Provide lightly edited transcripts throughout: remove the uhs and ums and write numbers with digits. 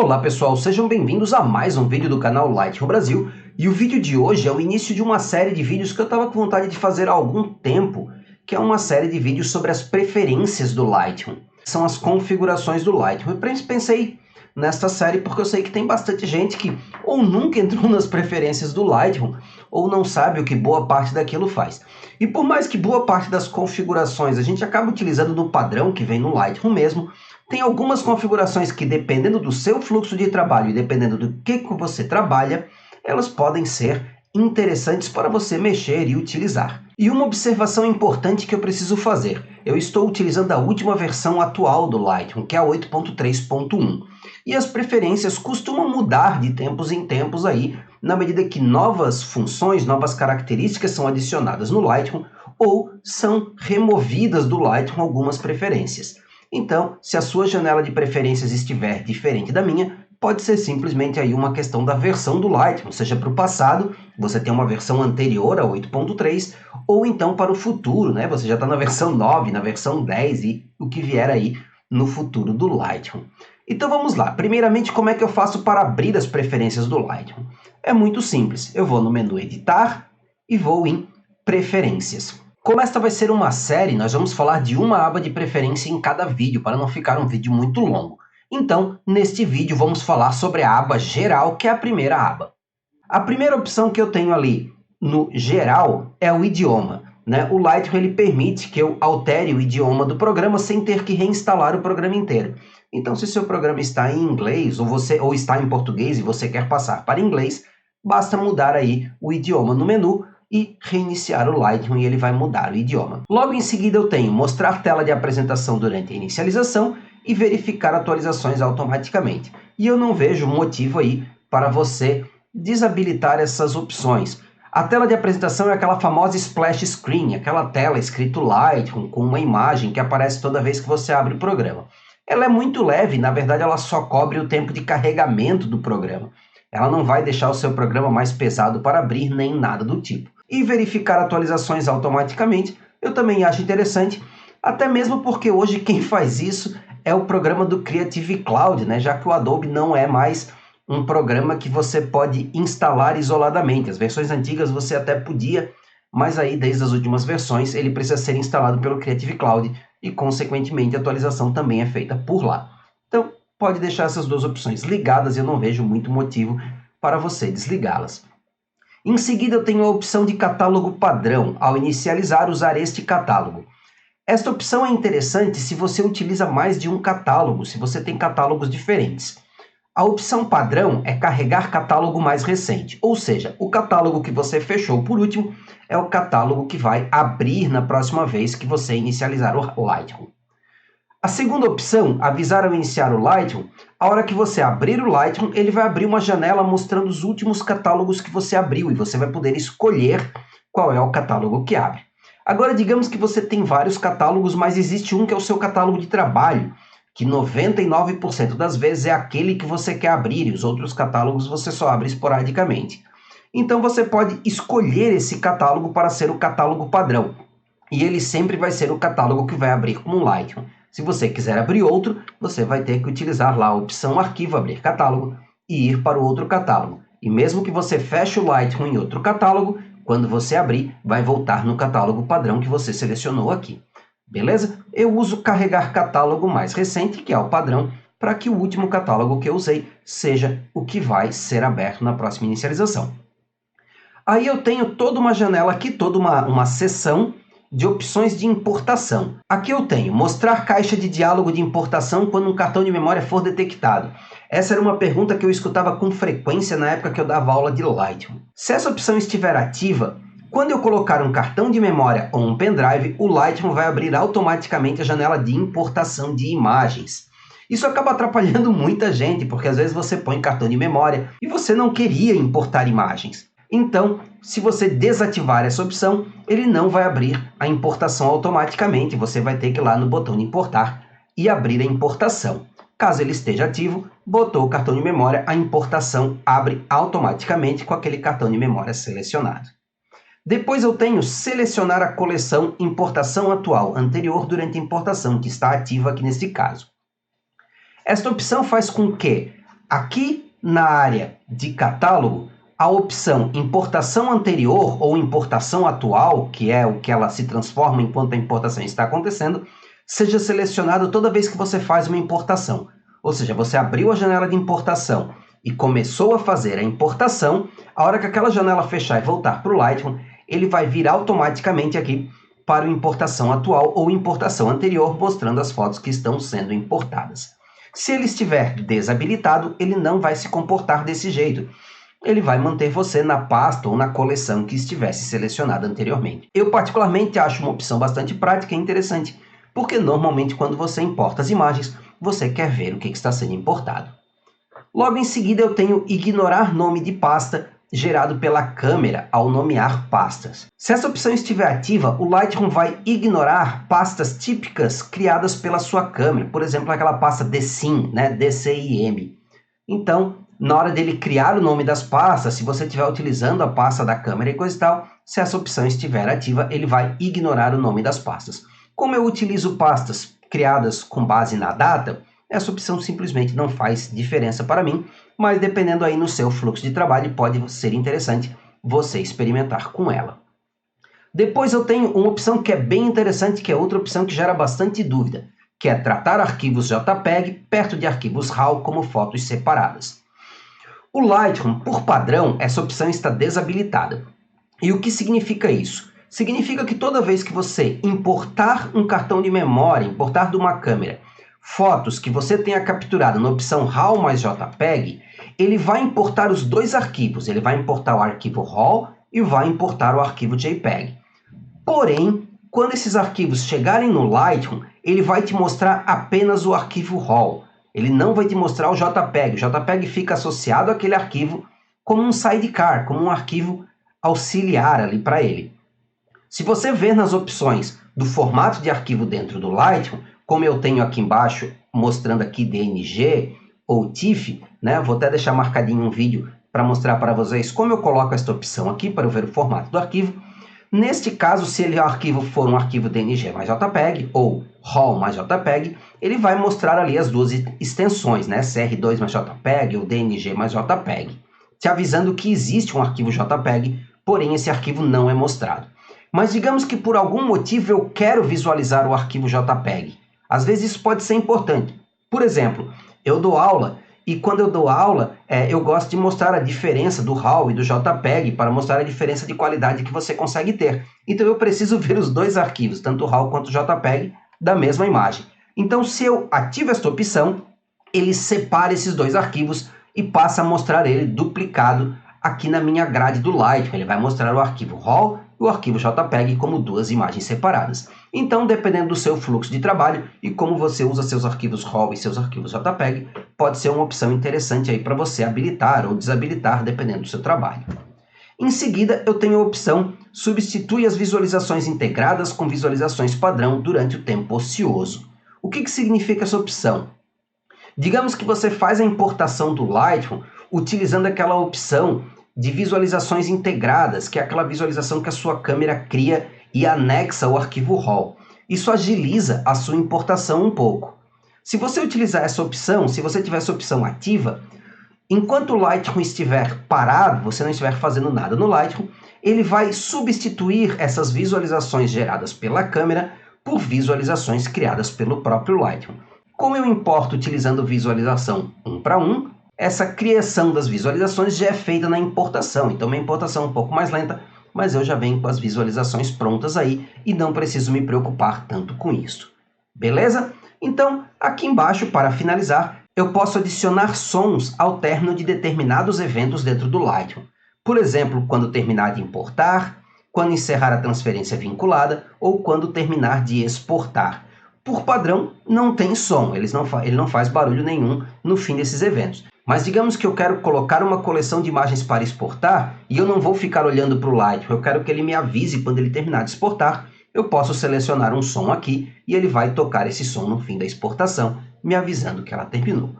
Olá pessoal, sejam bem-vindos a mais um vídeo do canal Lightroom Brasil. E o vídeo de hoje é o início de uma série de vídeos que eu estava com vontade de fazer há algum tempo, que é uma série de vídeos sobre as preferências do Lightroom. São as configurações do Lightroom. Eu pensei nesta série porque eu sei que tem bastante gente que ou nunca entrou nas preferências do Lightroom ou não sabe o que boa parte daquilo faz. E por mais que boa parte das configurações a gente acaba utilizando no padrão que vem no Lightroom mesmo, tem algumas configurações que, dependendo do seu fluxo de trabalho e dependendo do que você trabalha, elas podem ser interessantes para você mexer e utilizar. E uma observação importante que eu preciso fazer. Eu estou utilizando a última versão atual do Lightroom, que é a 8.3.1. E as preferências costumam mudar de tempos em tempos aí, na medida que novas funções, novas características são adicionadas no Lightroom ou são removidas do Lightroom algumas preferências. Então, se a sua janela de preferências estiver diferente da minha, pode ser simplesmente aí uma questão da versão do Lightroom, seja para o passado, você tem uma versão anterior a 8.3, ou então para o futuro, né? Você já está na versão 9, na versão 10 e o que vier aí no futuro do Lightroom. Então vamos lá, primeiramente como é que eu faço para abrir as preferências do Lightroom? É muito simples, eu vou no menu Editar e vou em Preferências. Como esta vai ser uma série, nós vamos falar de uma aba de preferência em cada vídeo, para não ficar um vídeo muito longo. Então, neste vídeo, vamos falar sobre a aba Geral, que é a primeira aba. A primeira opção que eu tenho ali no Geral é o idioma, né? O Lightroom ele permite que eu altere o idioma do programa sem ter que reinstalar o programa inteiro. Então, se o seu programa está em inglês ou está em português e você quer passar para inglês, basta mudar aí o idioma no menu e reiniciar o Lightroom e ele vai mudar o idioma. Logo em seguida eu tenho mostrar tela de apresentação durante a inicialização e verificar atualizações automaticamente. E eu não vejo motivo aí para você desabilitar essas opções. A tela de apresentação é aquela famosa splash screen, aquela tela escrito Lightroom com uma imagem que aparece toda vez que você abre o programa. Ela é muito leve, na verdade ela só cobre o tempo de carregamento do programa. Ela não vai deixar o seu programa mais pesado para abrir nem nada do tipo. E verificar atualizações automaticamente, eu também acho interessante, até mesmo porque hoje quem faz isso é o programa do Creative Cloud, né? Já que o Adobe não é mais um programa que você pode instalar isoladamente. As versões antigas você até podia, mas aí desde as últimas versões ele precisa ser instalado pelo Creative Cloud e consequentemente a atualização também é feita por lá. Então pode deixar essas duas opções ligadas e eu não vejo muito motivo para você desligá-las. Em seguida, eu tenho a opção de catálogo padrão. Ao inicializar, usar este catálogo. Esta opção é interessante se você utiliza mais de um catálogo, se você tem catálogos diferentes. A opção padrão é carregar catálogo mais recente, ou seja, o catálogo que você fechou por último é o catálogo que vai abrir na próxima vez que você inicializar o Lightroom. A segunda opção, avisar ao iniciar o Lightroom, a hora que você abrir o Lightroom, ele vai abrir uma janela mostrando os últimos catálogos que você abriu e você vai poder escolher qual é o catálogo que abre. Agora, digamos que você tem vários catálogos, mas existe um que é o seu catálogo de trabalho, que 99% das vezes é aquele que você quer abrir e os outros catálogos você só abre esporadicamente. Então você pode escolher esse catálogo para ser o catálogo padrão e ele sempre vai ser o catálogo que vai abrir como um Lightroom. Se você quiser abrir outro, você vai ter que utilizar lá a opção Arquivo, Abrir Catálogo e ir para o outro catálogo. E mesmo que você feche o Lightroom em outro catálogo, quando você abrir, vai voltar no catálogo padrão que você selecionou aqui. Beleza? Eu uso carregar catálogo mais recente, que é o padrão, para que o último catálogo que eu usei seja o que vai ser aberto na próxima inicialização. Aí eu tenho toda uma janela aqui, toda uma seção de opções de importação. Aqui eu tenho mostrar caixa de diálogo de importação quando um cartão de memória for detectado. Essa era uma pergunta que eu escutava com frequência na época que eu dava aula de Lightroom. Se essa opção estiver ativa, quando eu colocar um cartão de memória ou um pendrive, o Lightroom vai abrir automaticamente a janela de importação de imagens. Isso acaba atrapalhando muita gente, porque às vezes você põe cartão de memória e você não queria importar imagens. Então, se você desativar essa opção, ele não vai abrir a importação automaticamente. Você vai ter que ir lá no botão de importar e abrir a importação. Caso ele esteja ativo, botou o cartão de memória, a importação abre automaticamente com aquele cartão de memória selecionado. Depois eu tenho selecionar a coleção importação atual, anterior durante a importação, que está ativa aqui nesse caso. Esta opção faz com que Aqui na área de catálogo, a opção importação anterior ou importação atual, que é o que ela se transforma enquanto a importação está acontecendo, seja selecionado toda vez que você faz uma importação. Ou seja, você abriu a janela de importação e começou a fazer a importação, a hora que aquela janela fechar e voltar para o Lightroom, ele vai vir automaticamente aqui para o importação atual ou importação anterior, mostrando as fotos que estão sendo importadas. Se ele estiver desabilitado, ele não vai se comportar desse jeito. Ele vai manter você na pasta ou na coleção que estivesse selecionada anteriormente. Eu particularmente acho uma opção bastante prática e interessante, porque normalmente quando você importa as imagens, você quer ver o que está sendo importado. Logo em seguida eu tenho ignorar nome de pasta gerado pela câmera ao nomear pastas. Se essa opção estiver ativa, o Lightroom vai ignorar pastas típicas criadas pela sua câmera, por exemplo, aquela pasta DCIM, né? DCIM. Então, na hora dele criar o nome das pastas, se você estiver utilizando a pasta da câmera e coisa e tal, se essa opção estiver ativa, ele vai ignorar o nome das pastas. Como eu utilizo pastas criadas com base na data, essa opção simplesmente não faz diferença para mim, mas dependendo aí no seu fluxo de trabalho, pode ser interessante você experimentar com ela. Depois eu tenho uma opção que é bem interessante, que é outra opção que gera bastante dúvida, que é tratar arquivos JPEG perto de arquivos RAW como fotos separadas. O Lightroom, por padrão, essa opção está desabilitada. E o que significa isso? Significa que toda vez que você importar um cartão de memória, importar de uma câmera, fotos que você tenha capturado na opção RAW mais JPEG, ele vai importar os dois arquivos. Ele vai importar o arquivo RAW e vai importar o arquivo JPEG. Porém, quando esses arquivos chegarem no Lightroom, ele vai te mostrar apenas o arquivo RAW. Ele não vai te mostrar o JPEG. O JPEG fica associado àquele arquivo como um sidecar, como um arquivo auxiliar ali para ele. Se você ver nas opções do formato de arquivo dentro do Lightroom, como eu tenho aqui embaixo, mostrando aqui DNG ou TIFF, né? Vou até deixar marcadinho um vídeo para mostrar para vocês como eu coloco esta opção aqui para eu ver o formato do arquivo. Neste caso, se o arquivo for um arquivo DNG mais JPEG ou RAW mais JPEG, ele vai mostrar ali as duas extensões, né? CR2 mais JPEG ou DNG mais JPEG, te avisando que existe um arquivo JPEG, porém esse arquivo não é mostrado. Mas digamos que por algum motivo eu quero visualizar o arquivo JPEG. Às vezes isso pode ser importante. Por exemplo, eu dou aula e quando eu dou aula, eu gosto de mostrar a diferença do RAW e do JPEG para mostrar a diferença de qualidade que você consegue ter. Então eu preciso ver os dois arquivos, tanto o RAW quanto o JPEG, da mesma imagem. Então se eu ativo esta opção, ele separa esses dois arquivos e passa a mostrar ele duplicado aqui na minha grade do Lightroom. Ele vai mostrar o arquivo RAW e o arquivo JPEG como duas imagens separadas. Então, dependendo do seu fluxo de trabalho e como você usa seus arquivos RAW e seus arquivos JPEG, pode ser uma opção interessante aí para você habilitar ou desabilitar, dependendo do seu trabalho. Em seguida, eu tenho a opção substitui as visualizações integradas com visualizações padrão durante o tempo ocioso. O que significa essa opção? Digamos que você faz a importação do Lightroom utilizando aquela opção de visualizações integradas, que é aquela visualização que a sua câmera cria e anexa o arquivo RAW. Isso agiliza a sua importação um pouco. Se você utilizar essa opção, se você tiver essa opção ativa, enquanto o Lightroom estiver parado, você não estiver fazendo nada no Lightroom, ele vai substituir essas visualizações geradas pela câmera por visualizações criadas pelo próprio Lightroom. Como eu importo utilizando visualização 1 para 1, essa criação das visualizações já é feita na importação. Então, minha importação é um pouco mais lenta, mas eu já venho com as visualizações prontas aí e não preciso me preocupar tanto com isso. Beleza? Então, aqui embaixo, para finalizar, eu posso adicionar sons ao término de determinados eventos dentro do Lightroom. Por exemplo, quando terminar de importar, quando encerrar a transferência vinculada ou quando terminar de exportar. Por padrão, não tem som, ele não faz barulho nenhum no fim desses eventos. Mas digamos que eu quero colocar uma coleção de imagens para exportar e eu não vou ficar olhando para o Lightroom, eu quero que ele me avise quando ele terminar de exportar. Eu posso selecionar um som aqui e ele vai tocar esse som no fim da exportação, me avisando que ela terminou.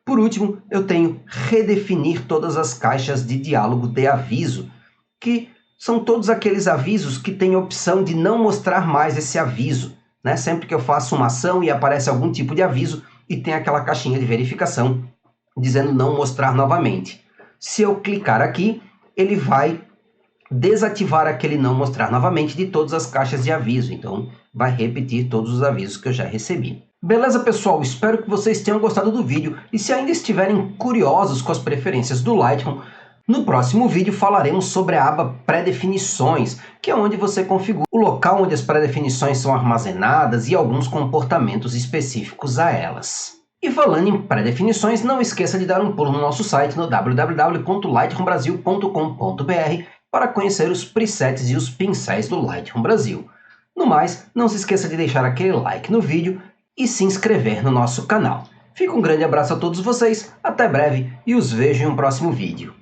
Por último, eu tenho redefinir todas as caixas de diálogo de aviso, que são todos aqueles avisos que têm a opção de não mostrar mais esse aviso, né? Sempre que eu faço uma ação e aparece algum tipo de aviso e tem aquela caixinha de verificação, dizendo não mostrar novamente. Se eu clicar aqui, ele vai desativar aquele não mostrar novamente de todas as caixas de aviso, então vai repetir todos os avisos que eu já recebi. Beleza, pessoal? Espero que vocês tenham gostado do vídeo e se ainda estiverem curiosos com as preferências do Lightroom, no próximo vídeo falaremos sobre a aba pré-definições, que é onde você configura o local onde as pré-definições são armazenadas e alguns comportamentos específicos a elas. E falando em pré-definições, não esqueça de dar um pulo no nosso site no www.lightroombrasil.com.br para conhecer os presets e os pincéis do Lightroom Brasil. No mais, não se esqueça de deixar aquele like no vídeo e se inscrever no nosso canal. Fica um grande abraço a todos vocês, até breve e os vejo em um próximo vídeo.